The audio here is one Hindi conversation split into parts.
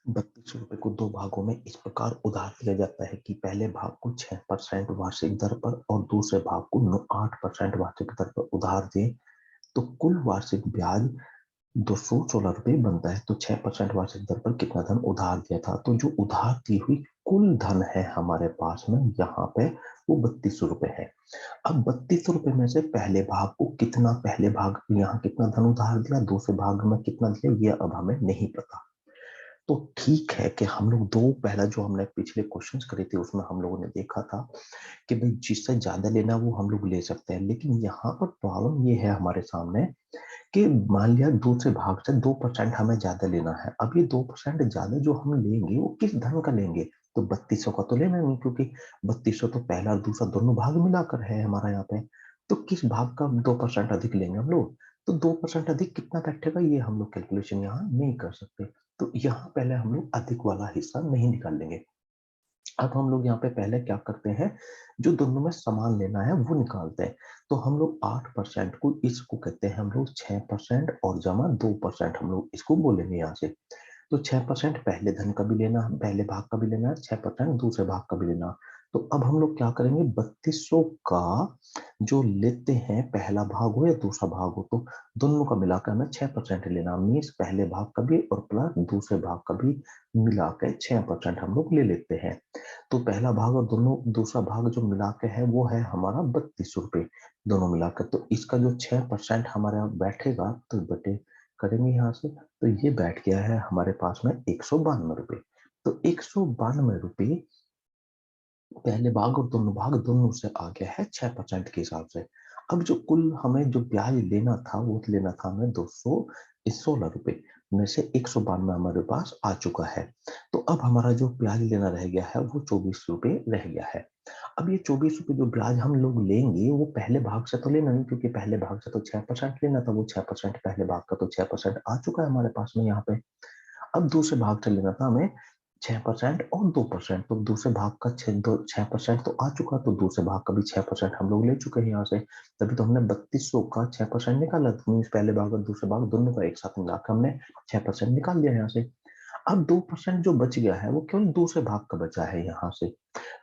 ₹32 को दो भागों में इस प्रकार उधार दिया जाता है कि पहले भाग को 6% वार्षिक दर पर और दूसरे भाग को 8% वार्षिक दर पर उधार दें तो कुल वार्षिक ब्याज ₹216 बनता है। तो 6% वार्षिक दर पर कितना धन उधार दिया था, तो जो उधार दी हुई कुल धन है हमारे पास में यहाँ पे वो ₹32 है। अब ₹32 में से पहले भाग को कितना, पहले भाग यहाँ कितना धन उधार दिया, दूसरे भाग में कितना दिया, ये अब हमें नहीं पता। तो ठीक है कि हम लोग दो, पहला जो हमने पिछले क्वेश्चंस करे थे उसमें हम लोगों ने देखा था कि भाई जिससे ज्यादा लेना वो हम लोग ले सकते हैं, लेकिन यहाँ पर प्रॉब्लम ये है हमारे सामने कि मान लिया दूसरे भाग से 2% हमें ज्यादा लेना है। अब ये 2% ज्यादा जो हम लेंगे वो किस धन का लेंगे, तो 3200 का तो लेना नहीं, क्योंकि 3200 तो पहला और दूसरा दोनों भाग मिलाकर है हमारा यहाँ पे। तो किस भाग का 2% अधिक लेंगे हम लोग, तो 2% अधिक कितना बैठेगा ये हम लोग कैलकुलेशन यहाँ नहीं कर सकते। तो यहाँ पहले हम लोग अधिक वाला हिस्सा नहीं निकाल लेंगे। अब हम लोग यहाँ पे पहले क्या करते हैं, जो दोनों में समान लेना है वो निकालते हैं। तो हम लोग 8% को, इसको कहते हैं हम लोग 6% और जमा 2% हम लोग इसको बोलेंगे यहाँ से। तो 6% पहले धन का भी लेना, पहले भाग का भी लेना है, 6% दूसरे भाग का भी लेना। तो अब हम लोग क्या करेंगे, 3200 का जो लेते हैं, पहला भाग हो या दूसरा भाग हो, तो दोनों का मिलाकर हमें 6% लेना, मीन्स पहले भाग का भी और प्लस दूसरे भाग का भी मिलाकर 6% हम लोग ले लेते हैं। तो पहला भाग और दोनों दूसरा भाग जो मिला के है वो है हमारा ₹32 दोनों मिलाकर। तो इसका जो 6% हमारे यहाँ बैठेगा, तो बटे करेंगे यहाँ से, तो ये बैठ गया है हमारे पास में ₹192। तो ₹192 पहले भाग और दोनों भाग दोनों से आ गया है 6% के हिसाब से। अब जो कुल हमें जो ब्याज लेना था वो लेना था हमें ₹216 में से 192 हमारे पास आ चुका है। तो अब हमारा जो ब्याज लेना रह गया है वो ₹24 रह गया है। अब ये ₹24 जो ब्याज हम लोग लेंगे वो पहले भाग से तो लेना नहीं, क्योंकि पहले भाग से तो 6% लेना था, वो 6% पहले भाग का तो 6% आ चुका है हमारे पास में यहाँ पे। अब दूसरे भाग से लेना था हमें 6% और 2%, तो दूसरे भाग का 6% तो आ चुका, तो दूसरे भाग का भी 6% हम लोग ले चुके हैं यहाँ से। तभी तो हमने 3200 का 6% निकाला, मीन्स पहले भाग और दूसरे भाग दोनों का एक साथ मिलाकर हमने 6% निकाल दिया यहाँ से। अब 2% जो बच गया है वो केवल दूसरे भाग का बचा है यहाँ से।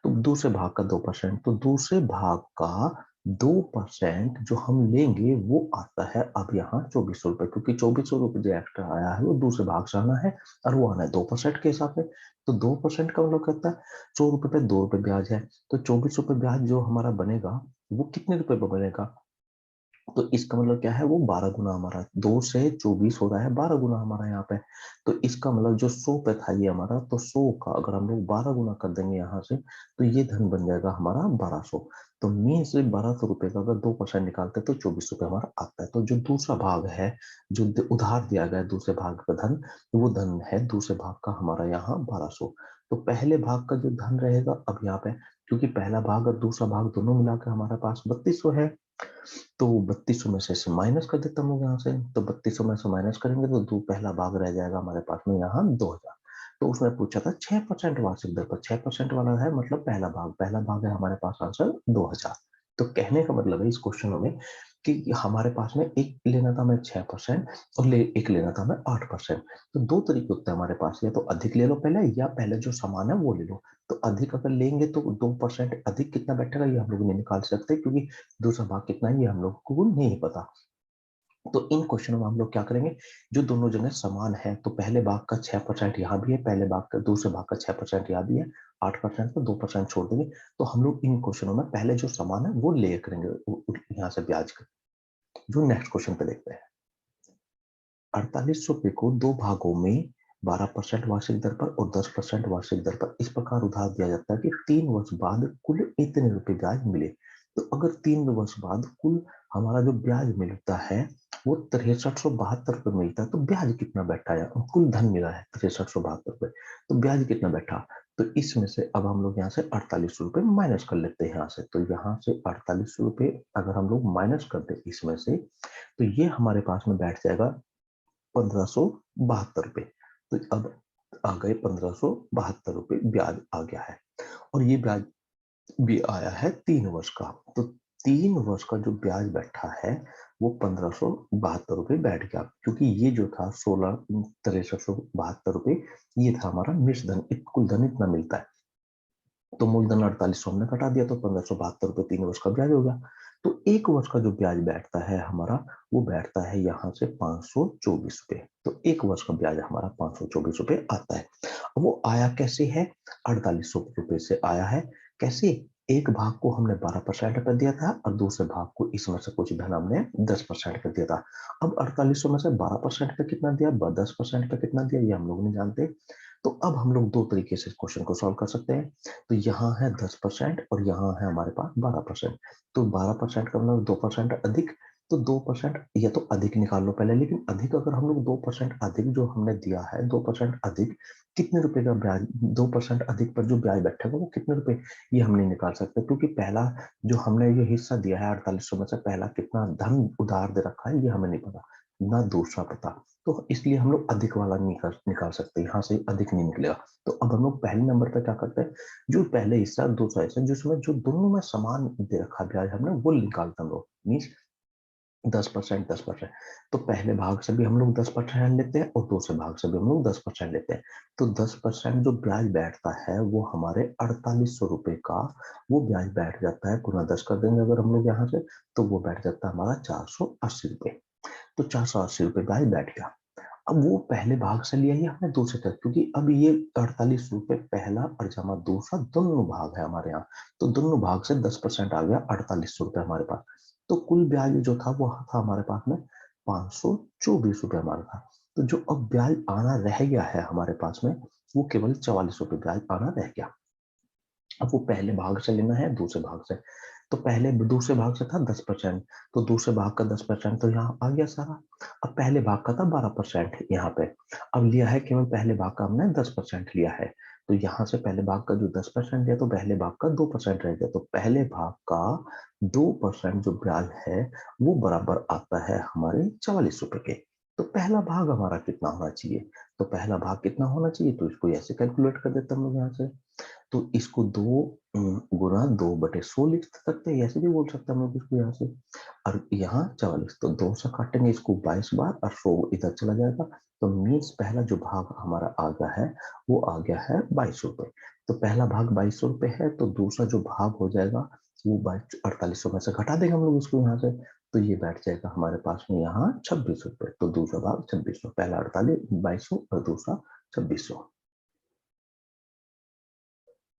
तो दूसरे भाग का 2%, तो दूसरे भाग का 2% जो हम लेंगे वो आता है अब यहाँ ₹24, क्योंकि ₹24 जो एक्स्ट्रा आया है वो दूसरे भाग से आना है और वो आना है 2% के हिसाब से। तो 2% का मतलब कहता है ₹100 पे ₹2 ब्याज है, तो ₹24 ब्याज जो हमारा बनेगा वो कितने रुपए पे बनेगा, तो इसका मतलब क्या है, वो 12 गुना हमारा 2 से 24 हो रहा है, 12 गुना हमारा यहाँ पे। तो इसका मतलब जो 100 पे था ये हमारा, तो 100 का अगर हम लोग 12 गुना कर देंगे यहाँ से, तो ये धन बन जाएगा हमारा 1200। तो मीन से ₹1200 का अगर 2% निकालते हैं तो ₹24 हमारा आता है। तो जो दूसरा भाग है, जो उधार दिया गया है दूसरे भाग का धन, तो वो धन है दूसरे भाग का हमारा यहाँ 1200। तो पहले भाग का जो धन रहेगा अब यहाँ पे, क्योंकि पहला भाग और दूसरा भाग दोनों मिलाकर हमारे पास 3200 है, तो 3200 में से माइनस कर देता हूँ यहाँ से। तो 3200 में से माइनस करेंगे तो दो, पहला भाग रह जाएगा हमारे पास में यहाँ 2000। तो उसमें पूछा था 6% वार्षिक दर पर, 6% वाला है मतलब पहला भाग, पहला भाग है हमारे पास आंसर 2000। तो कहने का मतलब है इस क्वेश्चन में कि हमारे पास में एक लेना था हमें 6% और एक लेना था हमें 8%। तो दो तरीके होते हैं हमारे पास, या तो अधिक ले लो पहले, या पहले जो सामान है वो ले लो। तो अधिक अगर लेंगे तो 2% अधिक कितना बैठेगा ये हम लोग नहीं निकाल सकते, क्योंकि दूसरा भाग कितना है ये हम लोग को नहीं पता। तो इन क्वेश्चनों में हम लोग क्या करेंगे, जो दोनों जगह समान है, तो पहले भाग का 6% यहाँ भी है, पहले भाग का दूसरे भाग का 6% यहाँ भी है, 8% को 2% छोड़ देंगे। तो हम लोग इन क्वेश्चनों में पहले जो समान है वो ले करेंगे यहाँ से ब्याज का। जो नेक्स्ट क्वेश्चन पे देखते हैं, ₹48 को दो भागों में 12% वार्षिक दर पर और 10% वार्षिक दर पर इस प्रकार उधार दिया जाता है कि 3 वर्ष बाद कुल इतने रुपए ब्याज मिले। तो अगर 3 वर्ष बाद कुल हमारा जो ब्याज मिलता है वो ₹6372 मिलता है, तो ब्याज कितना बैठा है, कुल धन मिला है ₹6372, तो ब्याज कितना बैठा। तो इसमें से अब हम लोग यहाँ से ₹48 माइनस कर लेते हैं यहाँ से। तो यहाँ से ₹48 अगर हम लोग माइनस कर दे इसमें से, तो ये हमारे पास में बैठ जाएगा ₹1572। तो अब आ गए ₹1572 ब्याज आ गया है, और ये ब्याज भी आया है 3 वर्ष का। तो 3 वर्ष का जो ब्याज बैठा है वो 1572 रुपये बैठ गया, क्योंकि ये जो था 16,6372 रुपये, ये था हमारा मिश्र धन। कुल धन इतना मिलता है, तो मूलधन 4800 हमने घटा दिया, तो 1572 रुपये 3 वर्ष का ब्याज हो गया। तो 1 वर्ष का जो ब्याज बैठता है हमारा, वो बैठता है यहाँ से 524 रुपये। तो 1 वर्ष का ब्याज हमारा 524 रुपये आता है। अब वो आया कैसे है? 4800 रुपये से आया है। कैसे? एक भाग को हमने 12% पे दिया था और दूसरे भाग को इसमें से कुछ धन हमने 10% पे दिया था। अब 4800 में से 12% पे कितना दिया, 10% पे कितना दिया, ये हम लोग नहीं जानते। तो अब हम लोग दो तरीके से क्वेश्चन को सॉल्व कर सकते हैं। तो यहाँ है 10% और यहाँ है हमारे पास 12%। तो 12% का मतलब 2% अधिक, तो 2% या तो अधिक निकाल लो पहले। लेकिन अधिक अगर हम लोग 2% अधिक जो हमने दिया है, 2% अधिक कितने रुपए का ब्याज, 2% अधिक पर जो ब्याज बैठेगा वो कितने रुपए, ये हम नहीं निकाल सकते, क्योंकि पहला जो हमने ये हिस्सा दिया है 4800 में से पहला कितना धन उधार दे रखा है ये हमें नहीं पता, ना दूसरा पता। तो इसलिए हम लोग अधिक वाला निकाल सकते हैं, यहाँ से अधिक नहीं निकलेगा। तो अब हम लोग पहले नंबर पे क्या करते हैं, जो पहले हिस्सा दूसरा हिस्सा जिसमें जो दोनों में समान दे रखा ब्याज हमने वो निकालते हम लोग, मीन्स 10%, 10%। तो पहले भाग से भी हम लोग 10% लेते हैं और दूसरे भाग से भी हम लोग 10% लेते हैं। तो 10% जो ब्याज बैठता है वो हमारे 4800 रुपये का वो ब्याज बैठ जाता है। गुना 10 कर देंगे अगर हम लोग यहाँ से, तो वो बैठ जाता है हमारा 480 रुपये। तो 480 रुपये ब्याज बैठ गया। अब वो पहले भाग से लिया ही हमने दूसरे तक, क्योंकि अब ये 48 रुपये पहला और जमा दूसरा दोनों भाग है हमारे यहाँ। तो दोनों भाग से 10% आ गया, 4800 रुपये हमारे पास। तो कुल ब्याज जो था वो था हमारे पास में 524 रुपये हमारा था। तो जो अब ब्याज आना रह गया है हमारे पास में, वो केवल 44 रुपये ब्याज आना रह गया। अब वो पहले भाग से लेना है दूसरे भाग से। तो पहले दूसरे भाग से था 10%, तो दूसरे भाग का 10% तो यहाँ आ गया सारा। अब पहले भाग का था 12% यहाँ पे, अब लिया है केवल पहले भाग का हमने 10% लिया है। तो यहाँ से पहले भाग का जो 10% लिया, तो पहले भाग का 2% रह गया। तो पहले भाग का 2% जो ब्याज है वो बराबर आता है हमारे 44 रुपए के। तो पहला भाग हमारा कितना होना चाहिए, तो पहला भाग कितना होना चाहिए, तो इसको ऐसे कैलकुलेट कर देते हैं हम लोग यहाँ से। तो इसको 2 गुना 2/100 लिख सकते हैं, ऐसे भी बोल सकते हैं हम लोग इसको यहाँ से। और यहाँ 44, तो 2 से काटेंगे इसको 22 बार और 100 इधर चला जाएगा। तो मीन्स पहला जो भाग हमारा आ गया है वो आ गया है 22 रुपये। तो पहला भाग 2200 रुपये है, तो दूसरा जो भाग हो जाएगा वो 4800 में से घटा देंगे हम लोग इसको यहाँ से। तो ये बैठ जाएगा हमारे पास में यहाँ 26 रुपये। तो दूसरा भाग 2600, पहला 2200 और दूसरा 2600।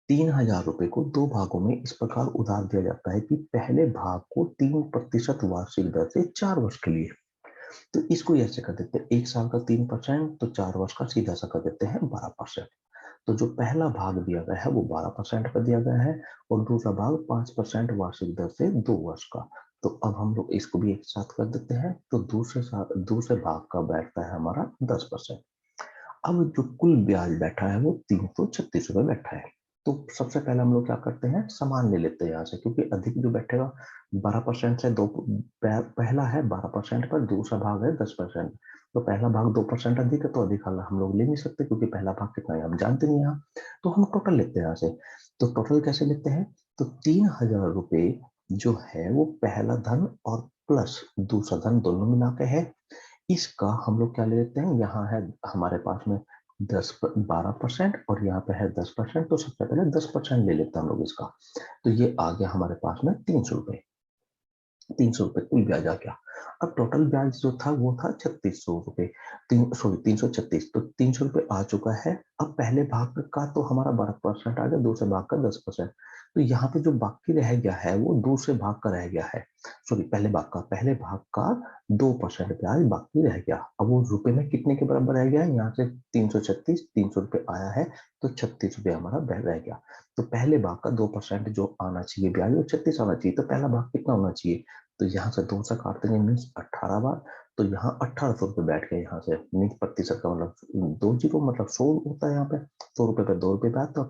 3000 रुपये को दो भागों में इस प्रकार उधार दिया जाता है कि पहले भाग को 3% वार्षिक दर से 4 वर्ष के लिए। तो इसको ऐसे कर देते हैं, 1 साल का 3%, तो 4 वर्ष का सीधा सा कर देते हैं 12%। तो जो पहला भाग दिया गया है वो 12% का दिया गया है और दूसरा भाग 5% वार्षिक दर से 2 वर्ष का। तो अब हम लोग इसको भी एक साथ कर देते हैं, तो दूसरे भाग का बैठता है हमारा 10%। अब जो कुल ब्याज बैठा है वो 336 रुपये बैठा है। तो सबसे पहले हम लोग क्या करते हैं, समान ले लेते हैं यहाँ से, क्योंकि अधिक जो बैठेगा 12% से दो, पहला है 12% पर, दूसरा भाग है 10%। तो पहला भाग 2% अधिक है, तो अधिक हम लोग ले नहीं सकते, क्योंकि पहला भाग कितना है हम जानते नहीं यहाँ। तो हम टोटल लेते हैं यहाँ से। तो टोटल कैसे लेते हैं, तो 3000 रुपये जो है वो पहला धन और प्लस दूसरा धन दोनों मिला के है। इसका हम लोग क्या ले लेते हैं, यहाँ है हमारे पास में 12% और यहाँ पे है 10%। तो सबसे पहले 10% ले लेते हैं हम लोग इसका। तो ये आ गया हमारे पास में 300 रुपये। 300 रुपये कुल ब्याज आ गया। अब टोटल ब्याज जो था वो था 3600 रुपये, 336। तो 300 रुपये आ चुका है। अब पहले भाग का तो हमारा 12% आ गया, दूसरे भाग का 10%। तो यहाँ पे जो बाकी रह गया है वो दूसरे भाग का रह गया है, सॉरी पहले भाग का 2% ब्याज बाकी रह गया। अब वो रुपए में कितने के बराबर रह गया है, यहाँ से 336, 300 रुपये आया है, तो 36 रुपये हमारा ब्याज रह गया। तो पहले भाग का 2% जो आना चाहिए ब्याज वो 36 आना चाहिए। तो पहला भाग कितना होना चाहिए, तो यहाँ से 2 से काट देंगे, मीन्स 18 बार। तो यहाँ 1800 रुपये बैठ गए यहाँ से, मीन्स प्रतिशत का मतलब 2 जीरो, मतलब 100 होता है यहाँ पे। 100 रुपये पे 2 रुपये ब्याज, तो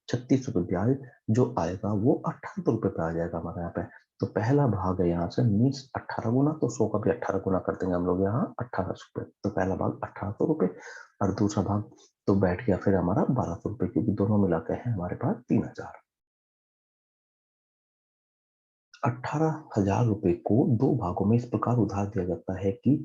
36 रुपये ब्याज जो आएगा वो 1800 रुपये पे आ जाएगा हमारे यहाँ पे। तो पहला भाग है यहाँ से, मीन्स 18 गुना, तो 100 का भी 18 गुना कर देंगे हम लोग यहाँ 1800 रुपये। तो पहला भाग 1800 रुपये और दूसरा भाग तो बैठ गया फिर हमारा 1200 रुपये, क्योंकि दोनों मिला के है हमारे पास 3000। 18,000 रुपए को 2 भागों में इस प्रकार उधार दिया जाता है कि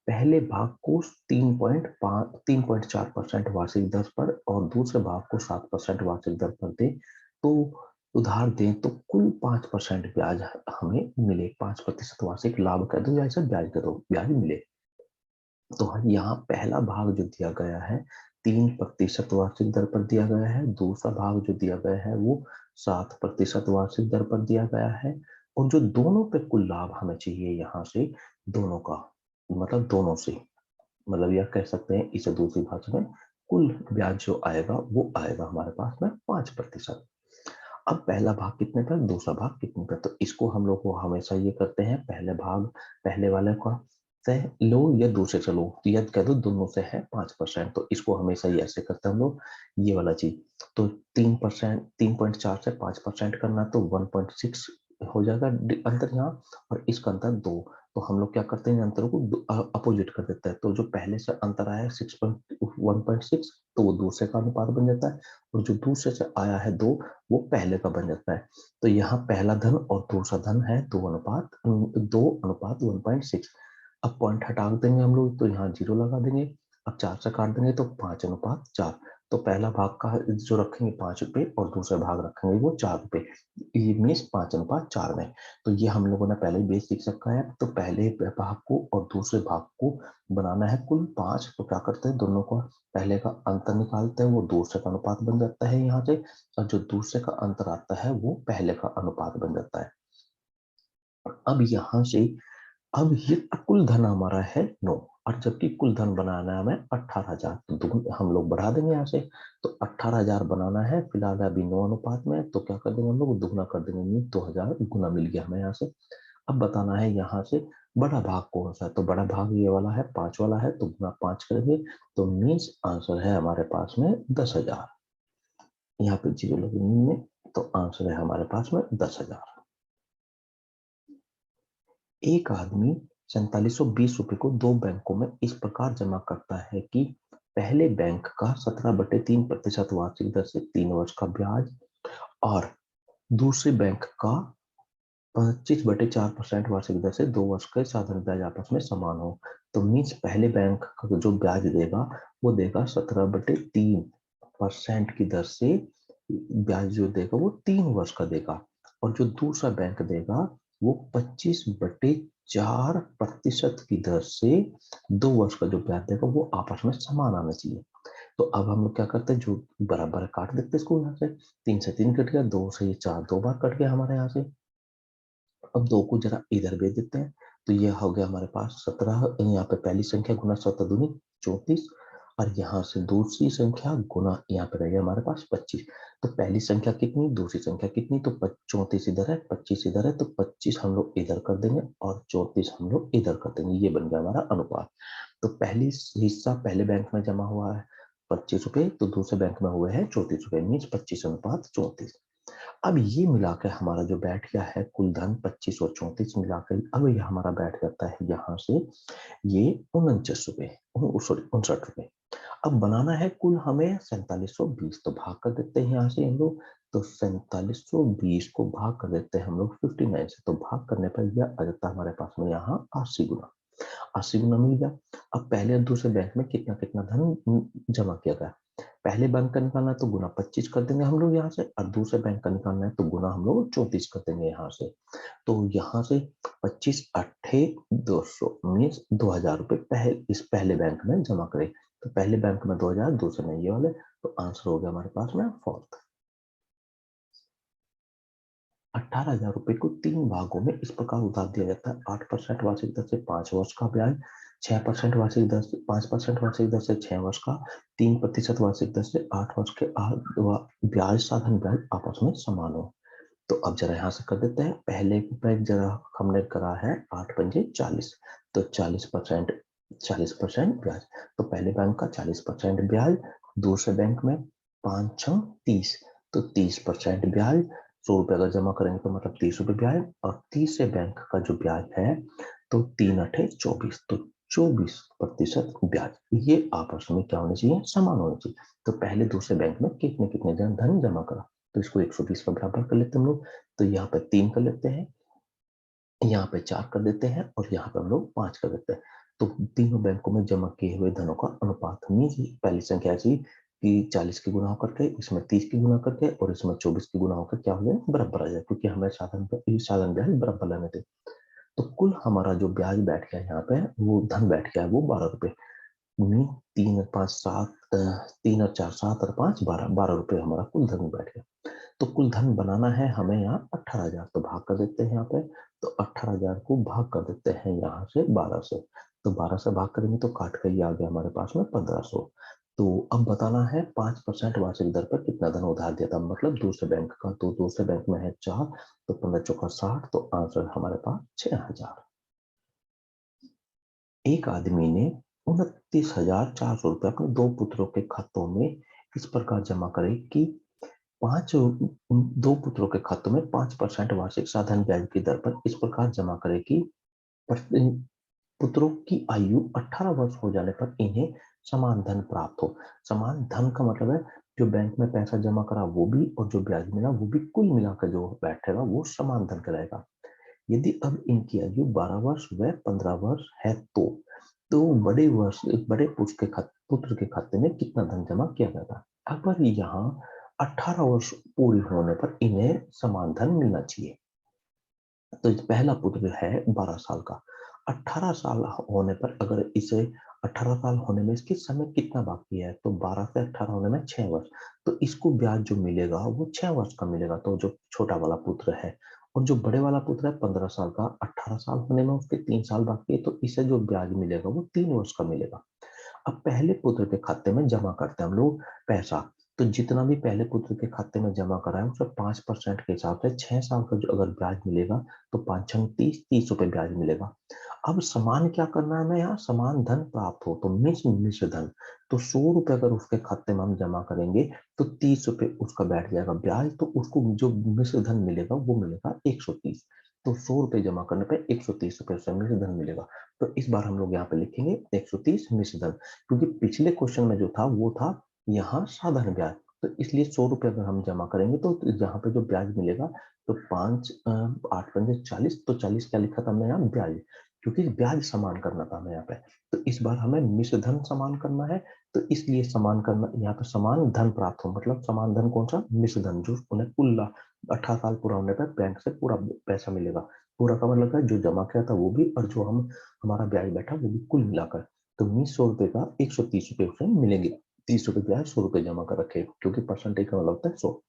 पहले भाग को 3.4% वार्षिक दर पर और दूसरे भाग को 7% वार्षिक दर पर दे, तो उधार दें तो कुल 5% ब्याज हमें मिले। 5% वार्षिक लाभ कह दो या ऐसा ब्याज कह दो, ब्याज मिले। तो यहाँ पहला भाग जो दिया गया है 3% वार्षिक दर पर दिया गया है, दूसरा भाग जो दिया गया है वो 7% वार्षिक दर पर दिया गया है, और जो दोनों पे कुल लाभ हमें चाहिए यहाँ से दोनों का, मतलब दोनों से, मतलब यह कह सकते हैं इसे दूसरी भाषा में कुल ब्याज जो आएगा वो आएगा हमारे पास में 5%। अब पहला भाग कितने पर, दूसरा भाग कितने पर, तो इसको हम लोग को हमेशा ये करते हैं पहले भाग पहले वाले का से लो या दूसरे से लो, या कह दो दोनों से है 5%, तो इसको हमेशा ही ऐसे करते हैं हम लोग ये वाला चीज। तो 3%, 3.4 से 5% करना तो 1.6 हो जाएगा अंतर यहाँ, और इसका अंतर 2। तो हम लोग क्या करते हैं अंतर को अपोजिट कर देते हैं, तो जो पहले से अंतर आया है 1.6 तो वो दूसरे का अनुपात बन जाता है, और जो दूसरे से आया है 2 वो पहले का बन जाता है। तो यहाँ पहला धन और दूसरा धन है 2:1.6। अब पॉइंट हटा देंगे हम लोग, तो यहाँ 0 लगा देंगे। अब 4 से काट देंगे तो 5:4। तो पहला भाग का जो रखेंगे 5 रुपए और दूसरा भाग रखेंगे वो 4 रुपए, ये मीन्स 5:4 में। तो ये हम लोगों ने पहले ही बेस सीख रखा है। तो पहले भाग को और दूसरे भाग को बनाना है कुल 5, तो क्या करते हैं दोनों का पहले का अंतर निकालते हैं, वो दूसरे का अनुपात बन जाता है यहाँ से, और जो दूसरे का अंतर आता है वो पहले का अनुपात बन जाता है। अब यहाँ से अब ये कुल धन हमारा है 9, और जबकि कुल धन बनाना है हमें 18,000, तो हम लोग बढ़ा देंगे यहाँ से। तो 18,000 बनाना है फिलहाल अभी 9 अनुपात में, तो क्या कर देंगे हम लोग दुगना कर देंगे, 2,000 गुना मिल गया हमें यहाँ से। अब बताना है यहाँ से बड़ा भाग कौन सा है, तो बड़ा भाग ये वाला है 5 वाला है, तो गुना 5 करेंगे, तो मीन्स आंसर है हमारे पास में 10,000। यहाँ पे 0 लगेंगे, तो आंसर है हमारे पास में 10,000। एक आदमी 4720 रुपए को 2 बैंकों में इस प्रकार जमा करता है कि पहले बैंक का 17/3% वार्षिक दर से 3 वर्ष का ब्याज और दूसरे बैंक का 25/4% वार्षिक दर से 2 वर्ष के साधारण ब्याज आपस में समान हो। तो मीन्स पहले बैंक का जो ब्याज देगा वो देगा 17/3% की दर से ब्याज जो देगा वो 3 वर्ष का देगा, और जो दूसरा बैंक देगा वो 25/4% की दर से 2 वर्ष का जो ब्याज देगा वो आपस में समान आना चाहिए। तो अब हम लोग क्या करते हैं, जो बराबर काट देते हैं इसको, यहाँ से 3 से 3 कट गया, 2 से ये 4 2 बार कट गया हमारे यहाँ से। अब 2 को जरा इधर भेज देते हैं, तो ये हो गया हमारे पास 17, यहाँ पे पहली संख्या गुना 17 दूनी 34, और यहाँ से दूसरी संख्या गुना यहाँ पे रह गया हमारे पास 25। तो पहली संख्या कितनी, दूसरी संख्या कितनी, तो 34 इधर है, 25 इधर है, तो 25 हम लोग इधर कर देंगे और 34 हम लोग इधर कर देंगे, ये बन गया हमारा अनुपात। तो पहली हिस्सा पहले बैंक में जमा हुआ है 25 रुपए, तो दूसरे बैंक में हुए हैं 34 रुपए, मीन 25:34। अब ये मिलाकर हमारा जो बैठ गया है कुल धन 25 और 34 मिलाकर, अब ये हमारा बैठ जाता है यहाँ से ये 49 रुपए, सॉरी 59 रुपए। अब बनाना है कुल हमें 4720, तो भाग कर देते हैं यहाँ से हम लोग, तो 4720 को भाग कर देते हैं हम लोग 59 से, तो भाग करने पर यह आ जाता है हमारे पास में यहाँ 80 गुना, 80 गुना मिल गया। अब पहले और दूसरे बैंक में कितना कितना धन जमा किया गया, पहले बैंक का निकालना है तो गुना 25 कर देंगे हम लोग यहाँ से, और दूसरे बैंक का निकालना है तो गुना हम लोग 34 कर देंगे यहाँ से। तो यहाँ से 25 अट्ठे 200 मीन्स 2,000 रुपए इस पहले बैंक में जमा करें, तो पहले बैंक में 2,000, दूसरे में ये वाले, तो आंसर हो गया हमारे पास में फोर्थ। 18,000 रुपए को 3 भागों में इस प्रकार उधार दिया जाता है। 8% वार्षिक दर से 5 वर्ष का ब्याज, 6% वार्षिक दर से 5% वार्षिक दर से 6 वर्ष का, 3% वार्षिक दर से 8 वर्ष के ब्याज साधन ब्याज आपस में समान हो। तो अब जरा यहाँ से कर देते हैं, पहले पे जरा हमने करा है 8×5 = 40, तो 40% ब्याज, तो पहले बैंक का 40% ब्याज, दूसरे बैंक में 5×6 = 30, तो 30% ब्याज, 100 रुपए अगर जमा करेंगे तो मतलब 30 रुपए ब्याज, और तीसरे बैंक का जो ब्याज है तो 3×8 = 24, तो 24% ब्याज, ये आपस में क्या होने चाहिए, समान होने चाहिए। तो पहले दूसरे बैंक में कितने कितने धन जमा करा, तो इसको 120 का बराबर कर लेते हैं हम लोग, तो यहाँ पे 3 कर लेते हैं, यहाँ पे 4 कर देते हैं और यहाँ पे हम लोग 5 कर देते हैं। तो तीनों बैंकों में जमा किए हुए धनों का अनुपात मीन्स पहली संख्या ऐसी कि 40 की गुणा करके, इसमें 30 की गुणा करके और इसमें 24 की गुणा होकर क्या हो जाए, बराबर आ जाए, क्योंकि हमें साधन ब्याज बराबर लेने थे। तो कुल हमारा जो ब्याज बैठ गया यहाँ पे, वो धन बैठ गया है वो 12 रुपए। मीन 3 और 5 7, 3 और 4 7 और 5 12, 12 रुपए हमारा कुल धन बैठ गया। तो कुल धन बनाना है हमें यहाँ 18,000, तो भाग कर देते हैं यहाँ पे। तो 18,000 को भाग कर देते हैं यहाँ से 12 से। तो 12 से भाग करेंगे तो काट कर ये आ गया हमारे पास में 1500। तो अब बताना है 5% वार्षिक दर पर कितना धन उधार दिया था, मतलब दूसरे बैंक का। तो दूसरे बैंक में है 4, तो 15 चौका 60, तो आंसर हमारे पास 6,000। एक आदमी ने 29,400 रुपए अपने 2 पुत्रों के खातों में इस प्रकार जमा करे कि 2 पुत्रों के खातों में 5% वार्षिक साधारण ब्याज की दर पर इस प्रकार जमा करे कि पुत्रों की आयु 18 वर्ष हो जाने पर इन्हें समान धन प्राप्त हो। समान धन का मतलब है जो बैंक में पैसा जमा करा वो भी और जो ब्याज मिला वो भी, कुल मिलाकर जो बैठेगा वो समान धन कहलाएगा। यदि अब इनकी आयु 12 वर्ष व 15 वर्ष है तो बड़े पुत्र के खाते में कितना धन जमा किया गया था। अगर यहाँ 18 वर्ष पूरी होने पर इन्हें समान धन मिलना चाहिए। तो पहला पुत्र है 12 साल का, 18 साल होने पर अगर इसे 18 साल होने में इसके समय कितना बाकी है, तो 12 से 18 होने में 6 वर्ष। तो इसको ब्याज जो मिलेगा वो 6 वर्ष का मिलेगा। तो जो छोटा वाला पुत्र है और जो बड़े वाला पुत्र है 15 साल का, 18 साल होने में उसके 3 साल बाकी है, तो इसे जो ब्याज मिलेगा वो 3 वर्ष का मिलेगा। अब पहले पुत्र के खाते में जमा करते हैं हम लोग पैसा। तो जितना भी पहले पुत्र के खाते में जमा करा है उसमें 5% के हिसाब से 6 साल का जो अगर ब्याज मिलेगा तो 5 छंग 30 रुपए ब्याज मिलेगा। अब समान क्या करना है हमें, यहाँ समान धन प्राप्त हो तो मिश्र धन। तो 100 रुपए अगर उसके खाते में हम जमा करेंगे तो 30 रुपए उसका बैठ जाएगा ब्याज, तो उसको जो मिश्र धन मिलेगा वो मिलेगा 130। तो 100 रुपए जमा करने पर 130 रुपए उससे मिश्र धन मिलेगा। तो इस बार हम लोग यहाँ पे लिखेंगे 130 मिश्र धन, क्योंकि पिछले क्वेश्चन में जो था वो था यहाँ साधारण ब्याज। तो इसलिए 100 रुपए अगर हम जमा करेंगे तो यहाँ पे जो ब्याज मिलेगा तो 5 8 पंजे 40, तो 40 क्या लिखा था हमने यहाँ, ब्याज, क्योंकि ब्याज समान करना था हमें यहाँ पे। तो इस बार हमें मिश्र धन समान करना है, तो इसलिए समान करना, यहाँ पे समान धन प्राप्त हो, मतलब समान धन कौन सा, मिश्र धन, जो उन्हें कुल 18 साल पूरा होने पर बैंक से पूरा पैसा मिलेगा। पूरा का मतलब है जो जमा किया था वो भी और जो हमारा ब्याज बैठा वो भी, कुल मिलाकर। तो 1,900 रुपए का 130 रुपए उसे मिलेंगे। 30 रुपए ब्याज, 100 रुपए जमा कर रखे, क्योंकि परसेंटेज का मतलब होता है 100।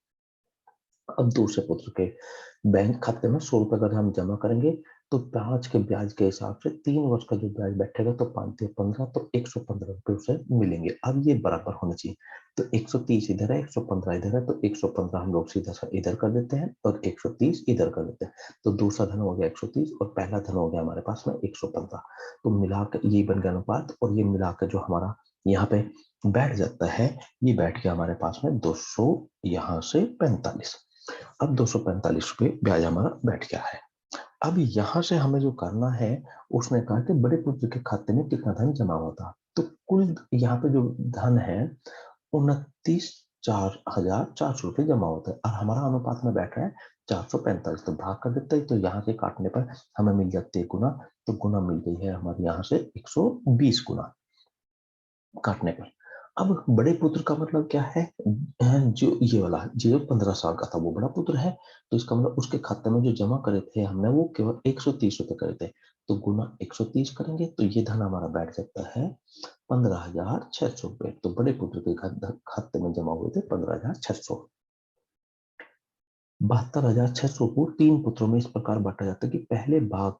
अब दूसरे पुत्र के बैंक खाते में 100 रुपए अगर हम जमा करेंगे तो 5 के ब्याज के हिसाब से 3 वर्ष का जो ब्याज बैठेगा तो 5 से 15, तो 115 रुपए उसे मिलेंगे। अब ये बराबर होना चाहिए। तो 130 इधर है, 115 इधर है, तो 115 हम लोग सीधा सा इधर कर देते हैं और 130 इधर कर देते हैं। तो दूसरा धन हो गया 130 और पहला धन हो गया हमारे पास में 115। तो मिलाकर ये बन गया अनुपात, और ये मिलाकर जो हमारा यहाँ पे बैठ जाता है, ये बैठ गया हमारे पास में 200 यहाँ से 45। अब 245 रुपये ब्याज हमारा बैठ गया है। अब यहां से हमें जो करना है, उसने कहा कि बड़े पुत्र के खाते में कितना धन जमा हुआ था। तो कुल यहाँ पे जो धन है 29,400 जमा होता है और हमारा अनुपात में बैठ रहा है 445। तो भाग कर देते हैं, तो यहाँ से काटने पर हमें मिल जाती है गुना। तो गुना मिल गई है हमारे यहाँ से 120 गुना काटने पर। अब बड़े पुत्र का मतलब क्या है, जो ये वाला जो 15 साल का था वो बड़ा पुत्र है। तो इसका मतलब उसके खाते में जो जमा करे थे हमने वो केवल 130 रुपए करे थे। तो गुना 130 करेंगे तो ये धन हमारा बैठ जाता है 15,600 रुपए। तो बड़े पुत्र के खाते में जमा हुए थे 15,600। 72,600 को 3 पुत्रों में इस प्रकार बांटा जाता है कि पहले भाग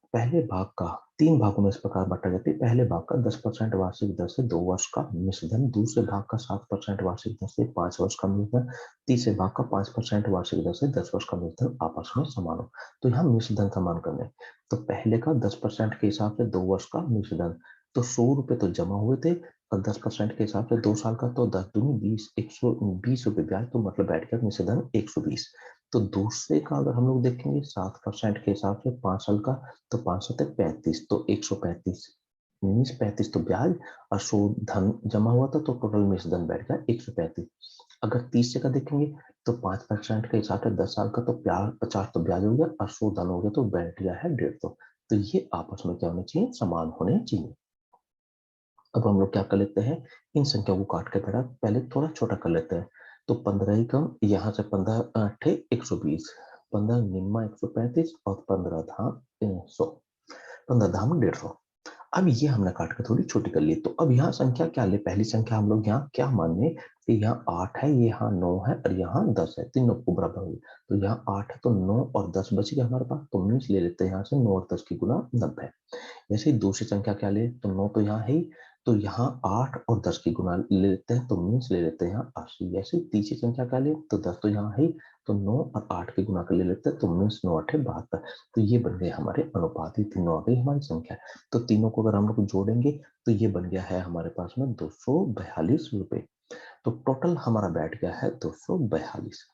का 3 भागों में इस प्रकार बांटा जाता है। पहले भाग का 10% वार्षिक दर से 2 वर्ष का मिश्र धन, दूसरे भाग का 7% वार्षिक दर से 5 वर्ष का मिश्र धन, तीसरे भाग का 5% वार्षिक दर से 10 वर्ष का मिश्र धन आपस में समान हो। तो यहाँ मिश्र धन समान करने, तो पहले का 10% के हिसाब से 2 वर्ष का मिश्र धन, तो 100 रुपए तो जमा हुए थे और 10% के हिसाब से 2 साल का, तो 10 दूनी 20, 120 रुपए ब्याज, तो मतलब बैठ गया मिश्र धन 120। तो दूसरे का अगर हम लोग देखेंगे 7% के हिसाब से 5 साल का, तो 5 सौ 35, तो 135 1935 तो ब्याज और 100 धन जमा हुआ था, तो टोटल मिश्र धन बैठ गया 135। अगर 30 जगह देखेंगे तो 5% के हिसाब से 10 साल का तो 50 तो ब्याज हो गया और 100 धन हो गया, तो बैठ गया है 150। तो ये आपस में क्या होने चाहिए, समान होने चाहिए। अब हम लोग क्या कर लेते हैं, इन संख्याओं को काट के बेटा पहले थोड़ा छोटा कर लेते हैं। तो 15 ही कम, यहाँ से 15 आठे 120, 15 निम्मा 135 और 15 धाम 100, 15 धाम 150। अब ये हमने काट के थोड़ी छोटी कर ली। तो अब यहाँ संख्या क्या ले, पहली संख्या हम लोग यहाँ क्या माने कि यहाँ 8 है, ये यहाँ 9 है और यहाँ 10 है, तीनों को बराबर हुई। तो यहाँ 8 है तो 9 और 10 बच गया हमारे पास, तो मीन्स ले लेते हैं यहाँ से 9 और 10 की गुना 90। वैसे ही दूसरी संख्या क्या ले, तो 9 तो यहाँ है ही, तो यहाँ 8 और 10 की गुना ले लेते हैं, तो मीन्स ले लेते हैं यहाँ 80। वैसे ही तीसरी संख्या क्या ले, तो 10 तो यहाँ है ही, तो 9 और 8 की गुना कर ले लेते हैं, तो मीन्स 9 8 72। तो ये बन गए हमारे अनुपात, ये तीनों आ गई हमारी संख्या। तो तीनों को अगर हम लोग जोड़ेंगे तो ये बन गया है हमारे पास में 242 रुपए। तो टोटल हमारा बैठ गया है 242।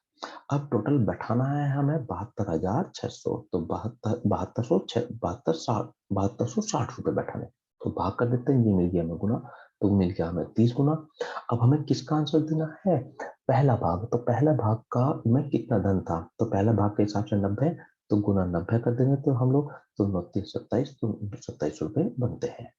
अब टोटल बैठाना है हमें 72,600, तो 7260 रुपए बैठाने। तो भाग कर देते हैं, ये मिल गया हमें गुना, तो मिल गया हमें 30 गुना। अब हमें किसका आंसर देना है, पहला भाग। तो पहला भाग का में कितना धन था, तो पहला भाग के हिसाब से 90, तो गुना 90 कर देंगे तो हम लोग, तो 29 27, तो 27 रुपए बनते हैं।